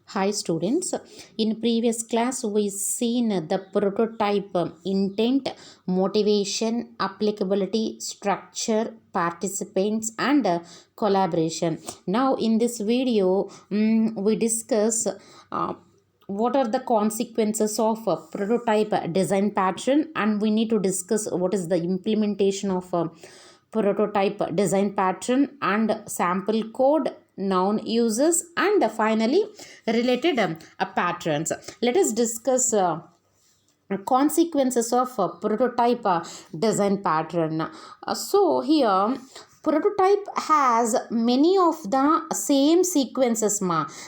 Hi students, in previous class we seen the prototype intent, motivation, applicability, structure, participants and collaboration. Now in this video we discuss what are the consequences of a prototype design pattern, and we need to discuss what is the implementation of a prototype design pattern and sample code, noun uses, and finally related patterns. Let us discuss consequences of prototype design pattern. So here prototype has many of the same sequences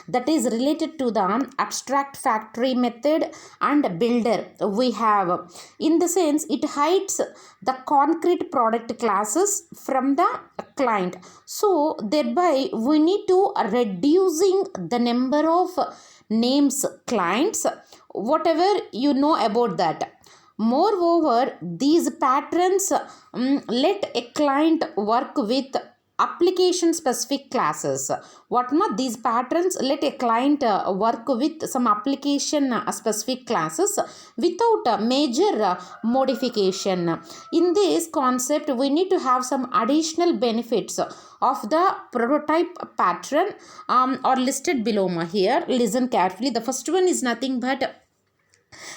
that is related to the abstract factory method and builder we have. In the sense, it hides the concrete product classes from the client, so thereby we need to reducing the number of names clients, whatever you know about that. Moreover, these patterns let a client work with application specific classes. What not these patterns let a client work with some application specific classes without a major modification. In this concept, we need to have some additional benefits of the prototype pattern are listed below here. Listen carefully. The first one is nothing but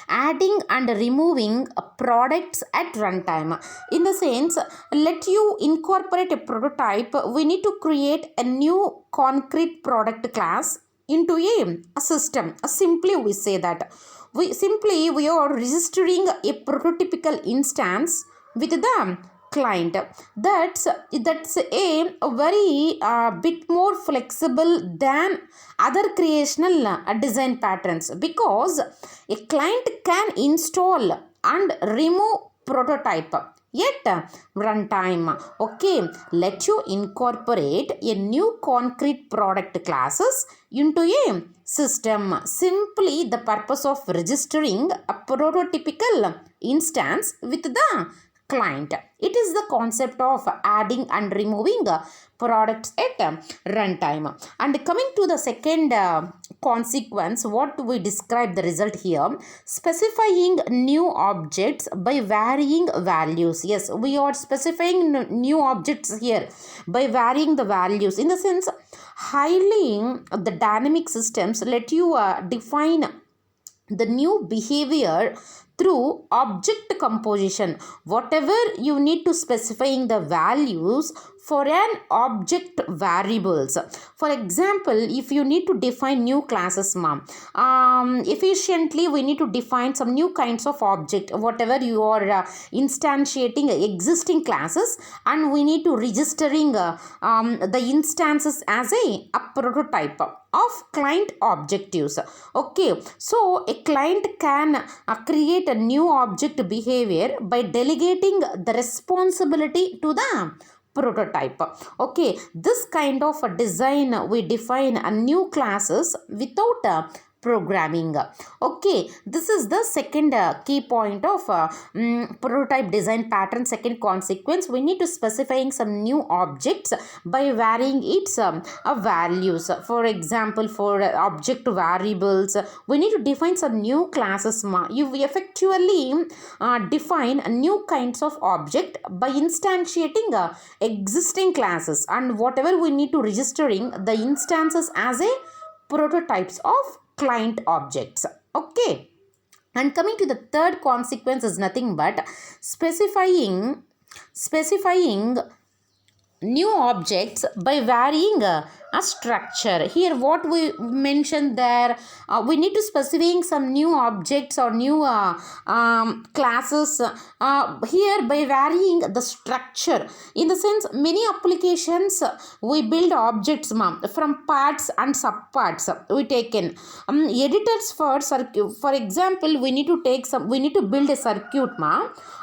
adding and removing products at runtime. In the sense, let you incorporate a prototype, we need to create a new concrete product class into a system. Simply we say that we are registering a prototypical instance with the client. That's a very bit more flexible than other creational design patterns, because a client can install and remove prototype yet runtime. Okay, let you incorporate a new concrete product classes into a system. Simply the purpose of registering a prototypical instance with the client. It is the concept of adding and removing products at runtime. And coming to the second consequence, what we describe the result here: specifying new objects by varying values. Yes, we are specifying new objects here by varying the values. In the sense, highly the dynamic systems let you define the new behavior through object composition. Whatever you need to specifying the values for an object variables. For example, if you need to define new classes efficiently, we need to define some new kinds of object, whatever you are instantiating existing classes, and we need to registering the instances as a prototype of client objectives. Okay, so a client can create a new object behavior by delegating the responsibility to the prototype. Okay, this kind of a design we define a new classes without programming. Okay, this is the second key point of prototype design pattern. Second consequence, we need to specifying some new objects by varying its values. For example, for object variables, we need to define some new classes. You effectively define new kinds of object by instantiating existing classes, and whatever we need to registering the instances as a prototypes of client objects. Okay, and coming to the third consequence is nothing but specifying new objects by varying a structure. Here what we mentioned there, we need to specifying some new objects or new classes here by varying the structure. In the sense, many applications we build objects from parts and subparts we taken. Editors for circuit, for example, we need to build a circuit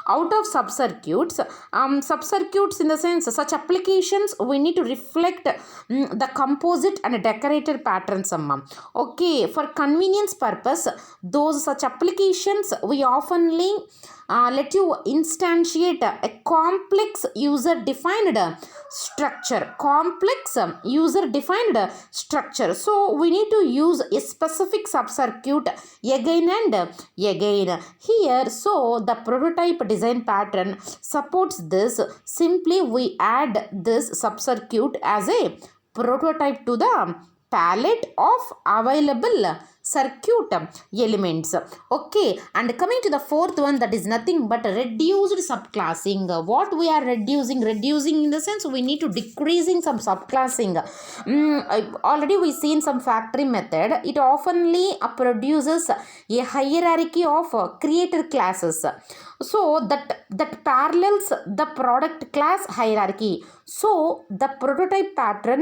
out of subcircuits. Subcircuits, in the sense, such applications we need to reflect the composite and decorated patterns amma. Okay, for convenience purpose, those such applications we oftenly let you instantiate a complex user defined structure. So we need to use a specific subcircuit again and again here. So the prototype design pattern supports this. Simply we add this subcircuit as a prototype to the palette of available circuit elements. Okay, and coming to the fourth one, that is nothing but reduced subclassing. What we are reducing in the sense we need to decreasing some subclassing. Already we seen some factory method. It oftenly produces a hierarchy of creator classes, so that parallels the product class hierarchy. So the prototype pattern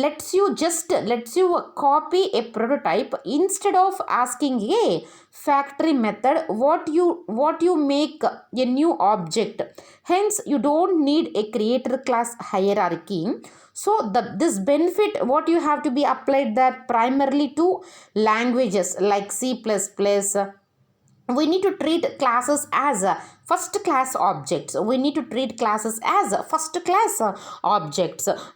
lets you copy a prototype instead of asking a factory method what you make a new object. Hence you don't need a creator class hierarchy. So this benefit what you have to be applied that primarily to languages like C++. We need to treat classes as first class objects.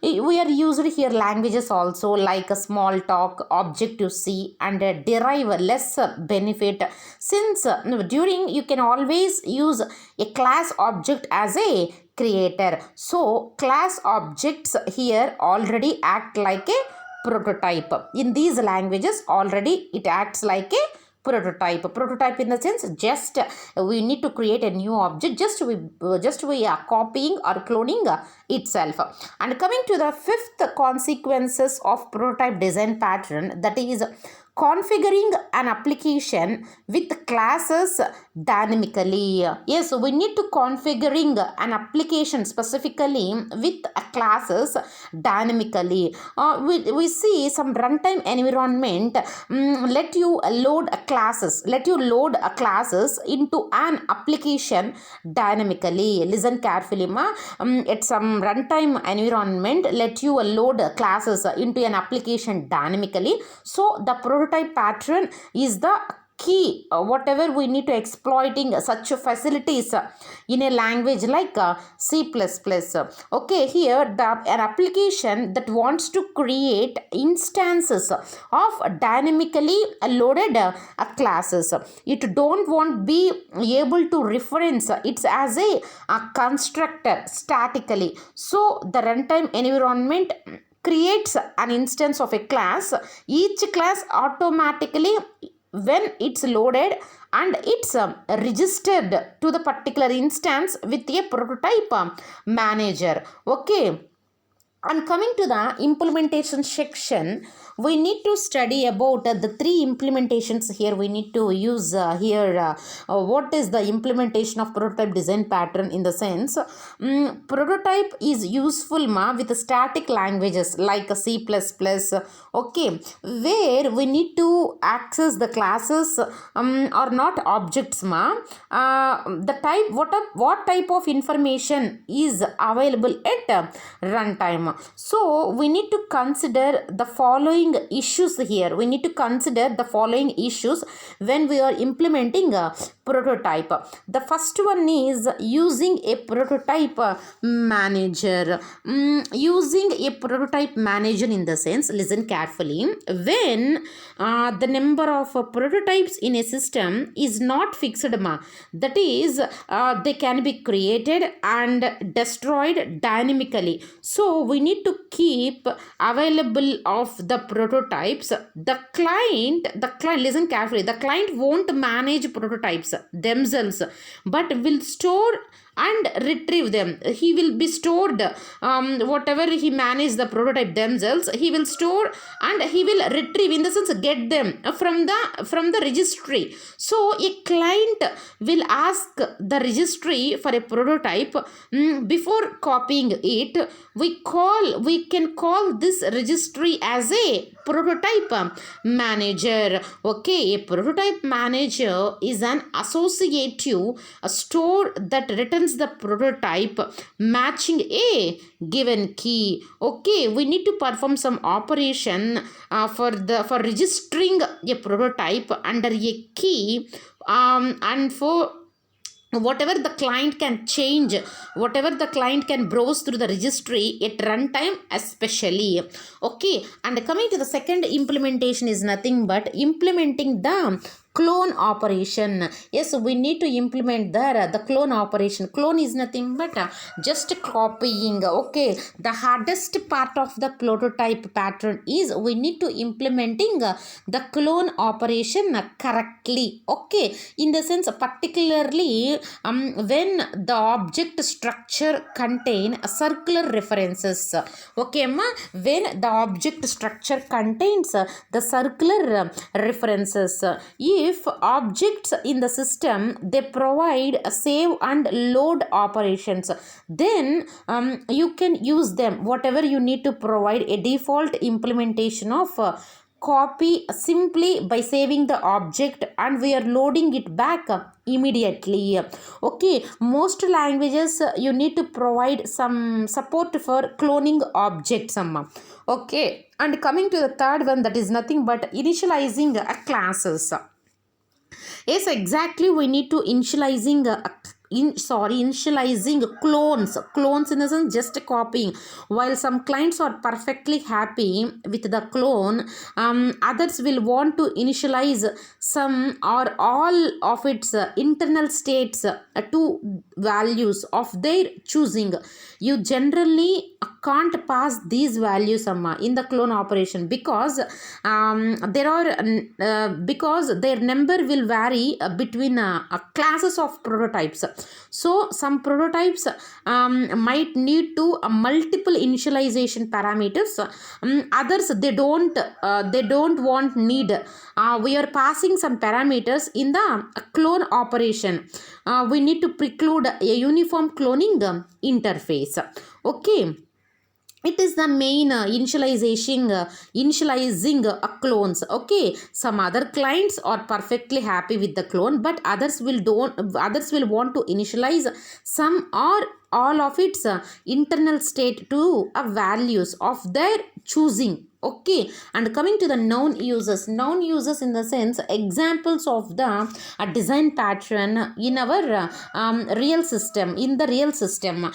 We are used here languages also like a Smalltalk, Objective-C, and derive less benefit, since during you can always use a class object as a creator. So class objects here already act like a prototype. In these languages already it acts like a prototype in the sense just we need to create a new object, just we are copying or cloning itself. And coming to the fifth consequences of prototype design pattern, that is configuring an application with classes dynamically. Yes, we need to configuring an application specifically with classes dynamically. We see some runtime environment let you load classes into an application dynamically. Listen carefully, at some runtime environment let you load classes into an application dynamically. So the prototype pattern is the key whatever we need to exploiting such facilities in a language like C++. Okay, here an application that wants to create instances of dynamically loaded classes, it don't want be able to reference it as a constructor statically. So the runtime environment creates an instance of a class. Each class automatically when it's loaded and it's registered to the particular instance with a prototype manager. Okay, and coming to the implementation section, we need to study about the three implementations here. We need to use what is the implementation of prototype design pattern in the sense prototype is useful with static languages like C++. Okay, where we need to access the classes or not objects. The type what type of information is available at runtime. So we need to consider the following issues here. We need to consider the following issues when we are implementing a prototype. The first one is using a prototype manager. Using a prototype manager in the sense, listen carefully, when the number of prototypes in a system is not fixed, that is they can be created and destroyed dynamically. So we need to keep available of the prototypes. The client, listen carefully, the client won't manage prototypes themselves but will store and retrieve them. He will be stored whatever he managed the prototype themselves, he will store and he will retrieve, in the sense get them from the registry. So a client will ask the registry for a prototype before copying it. We can call this registry as a prototype manager. Okay, a prototype manager is an associative store that returns the prototype matching a given key. Okay, we need to perform some operation for registering a prototype under a key, and for whatever the client can change, whatever the client can browse through the registry at runtime especially. Okay, and coming to the second implementation is nothing but implementing the clone operation. Yes, we need to implement the clone operation. Clone is nothing but just copying. Okay, the hardest part of the prototype pattern is we need to implementing the clone operation correctly. Okay, in the sense particularly when the object structure contain circular references. Okay ma, when the object structure contains the circular references, if objects in the system they provide a save and load operations, then you can use them. Whatever you need to provide a default implementation of copy simply by saving the object and we are loading it back immediately. Okay, most languages you need to provide some support for cloning objects. Okay, and coming to the third one, that is nothing but initializing classes. Yes, exactly, we need to initializing initializing clones in the sense just copying. While some clients are perfectly happy with the clone, others will want to initialize some or all of its internal states to values of their choosing. You generally can't pass these values in the clone operation because because their number will vary between classes of prototypes. So some prototypes might need to multiple initialization parameters. Others they don't want need. We are passing some parameters in the clone operation. We need to preclude a uniform cloning interface. Okay, it is the main initializing clones. Okay, some other clients are perfectly happy with the clone, but others will want to initialize some or all of its internal state to values of their choosing. Okay, and coming to the known users in the sense examples of the design pattern in our real system. In the real system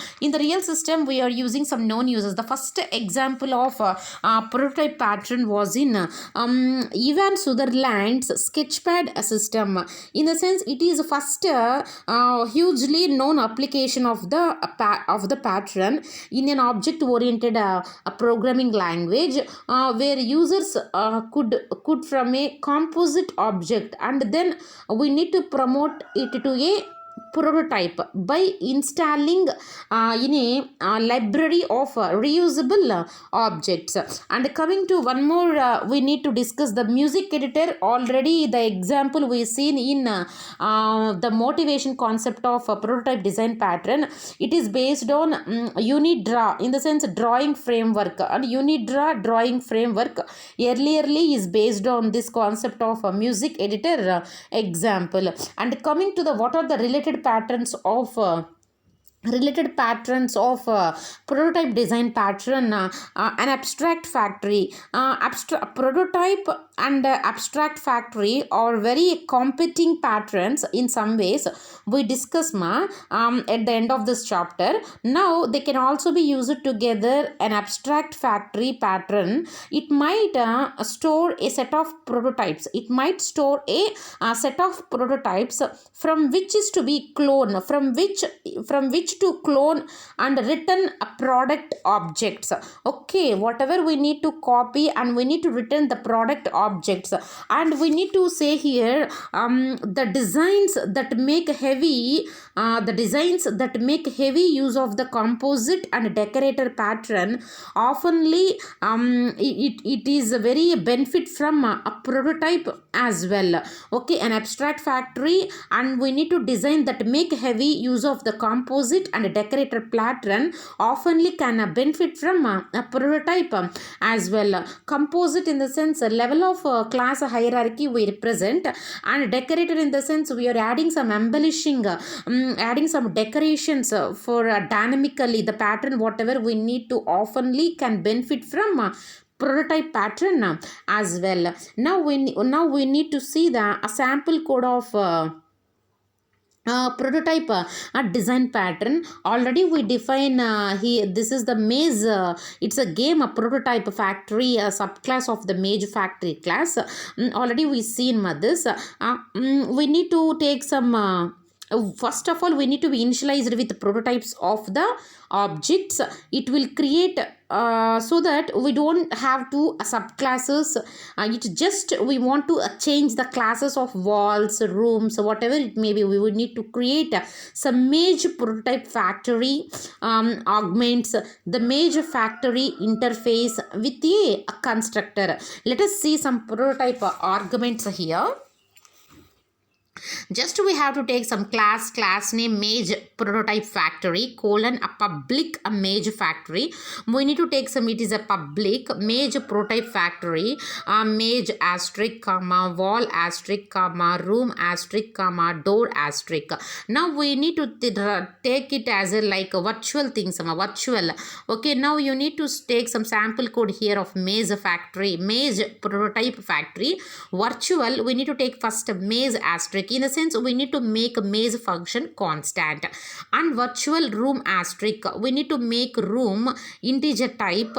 we are using some known users. The first example of prototype pattern was in Ivan Sutherland's Sketchpad system. In the sense it is first hugely known application of the pattern in an object oriented programming language, where users could from a composite object, and then we need to promote it to a prototype by installing in a library of reusable objects. And coming to one more, we need to discuss the music editor. Already the example we seen in the motivation concept of a prototype design pattern. It is based on UniDraw, in the sense drawing framework, and UniDraw drawing framework earlierly is based on this concept of a music editor example. And coming to the what are the related patterns of prototype design pattern, an abstract factory, prototype and abstract factory are very competing patterns in some ways. We discuss at the end of this chapter. Now they can also be used together. An abstract factory pattern, it might store a set of prototypes. It might store a set of prototypes from which is to be cloned, from which to clone and return product objects. Okay, whatever we need to copy and we need to return the product objects. And we need to say here the designs that make heavy use of the composite and decorator pattern oftenly it is a very benefit from a prototype as well. Okay, an abstract factory, and we need to design that make heavy use of the composite composite and decorated pattern oftenly can benefit from a prototype as well. Composite in the sense level of class hierarchy we represent, and decorated in the sense we are adding some embellishing, adding some decorations for dynamically the pattern whatever we need to oftenly can benefit from prototype pattern as well. Now we need to see a sample code of prototype design pattern. Already we define here, this is the maze, it's a game, a prototype factory, a subclass of the maze factory class. Already we seen this. We need to take some first of all we need to be initialized with prototypes of the objects. It will create so that we don't have to subclasses. It's just we want to change the classes of walls, rooms, whatever it may be. We would need to create some maze prototype factory augments the maze factory interface with a constructor. Let us see some prototype arguments here. Just we have to take some class name maze prototype factory colon a public a maze factory. We need to take some, it is a public maze prototype factory, maze asterisk comma wall asterisk comma room asterisk comma door asterisk. Now we need to take it as a like a virtual thing, some virtual. Okay, now you need to take some sample code here of maze factory, maze prototype factory virtual. We need to take first maze asterisk. In the sense we need to make a maze function constant, and virtual room asterisk we need to make room integer type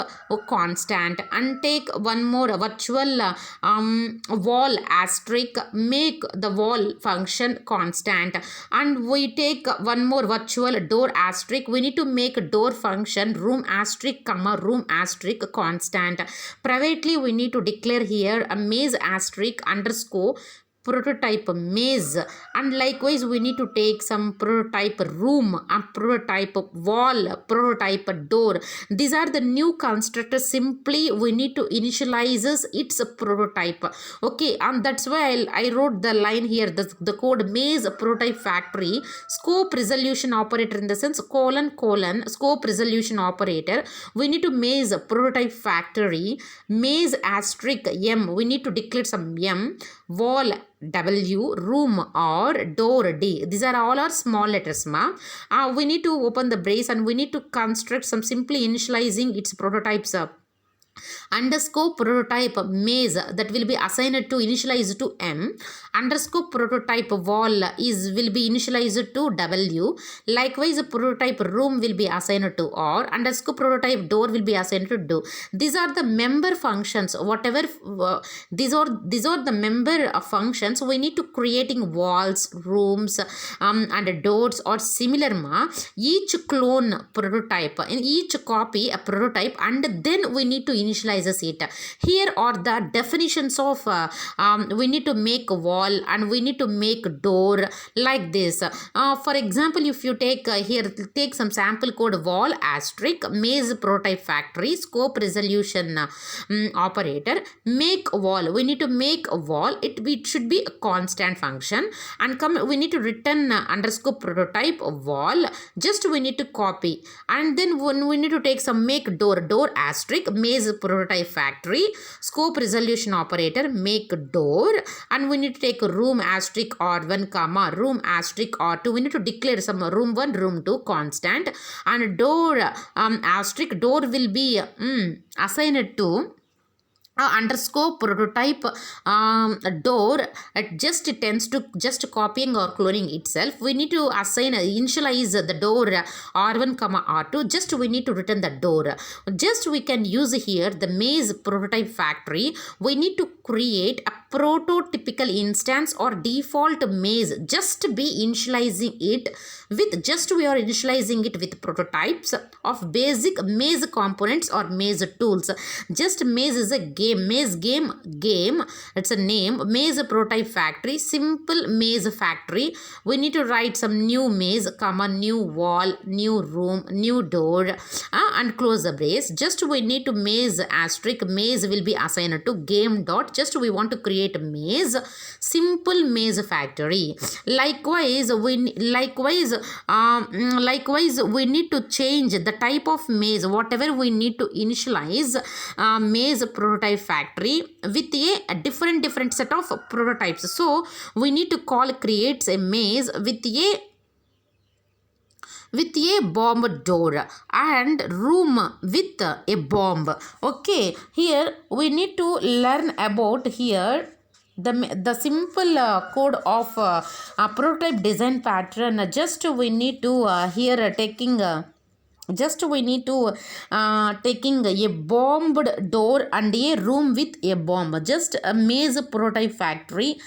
constant, and take one more virtual wall asterisk make the wall function constant, and we take one more virtual door asterisk we need to make door function room asterisk comma room asterisk constant. Privately we need to declare here a maze asterisk underscore prototype maze, and likewise we need to take some prototype room, a prototype wall, prototype door. These are the new constructors. Simply we need to initialize its prototype. Okay, and that's why I wrote the line here, the code maze prototype factory scope resolution operator, in the sense colon scope resolution operator. We need to maze prototype factory maze asterisk m, we need to declare some m, wall W, room or door D. These are all our small letters we need to open the brace, and we need to construct some simply initializing its prototypes underscore prototype maze that will be assigned to initialized to M, underscore prototype wall will be initialized to W, likewise prototype room will be assigned to R, underscore prototype door will be assigned to do. These are the member functions, whatever these are the member functions we need to creating walls, rooms and doors or similar each clone prototype, in each copy a prototype, and then we need to initializes it. Here are the definitions of we need to make a wall and we need to make a door like this. For example, if you take here, take some sample code wall asterisk maze prototype factory scope resolution operator make wall. We need to make a wall. It should be a constant function, and we need to return underscore prototype wall. Just we need to copy, and then when we need to take some make door asterisk maze prototype factory scope resolution operator make door, and we need to take room asterisk r1 comma room asterisk r2. We need to declare some room 1 room 2 constant, and door asterisk door will be assigned to underscore prototype door. It just tends to just copying or cloning itself. We need to assign initialize the door r1 comma r2. Just we need to return the door. Just we can use here the maze prototype factory. We need to create a prototypical instance or default maze. Just be initializing it with we are initializing it with prototypes of basic maze components or maze tools. Just maze is a maze game, it's a name, maze prototype factory, simple maze factory. We need to write some new maze comma new wall, new room, new door and close the brace. Just we need to maze asterisk maze will be assigned to game dot. Just we want to create create maze, simple maze factory. Likewise we need to change the type of maze, whatever we need to initialize maze prototype factory with a different set of prototypes. So we need to call creates a maze with a bomb door and room with a bomb. Okay, here we need to learn about here the simple code of prototype design pattern. Just we need to here taking just we need to taking a bombed door and a room with a bomb. Just a maze prototype factory,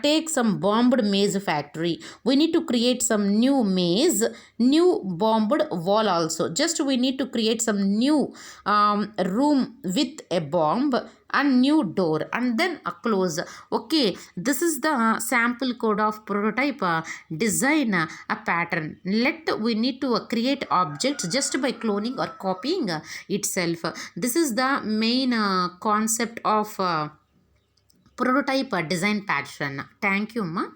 take some bombed maze factory. We need to create some new maze, new bombed wall also. Just we need to create some new room with a bomb and new door and then a close. Okay, this is the sample code of prototype design a pattern. Let we need to create objects just by cloning or copying itself. This is the main concept of prototype design pattern. Thank you, ma.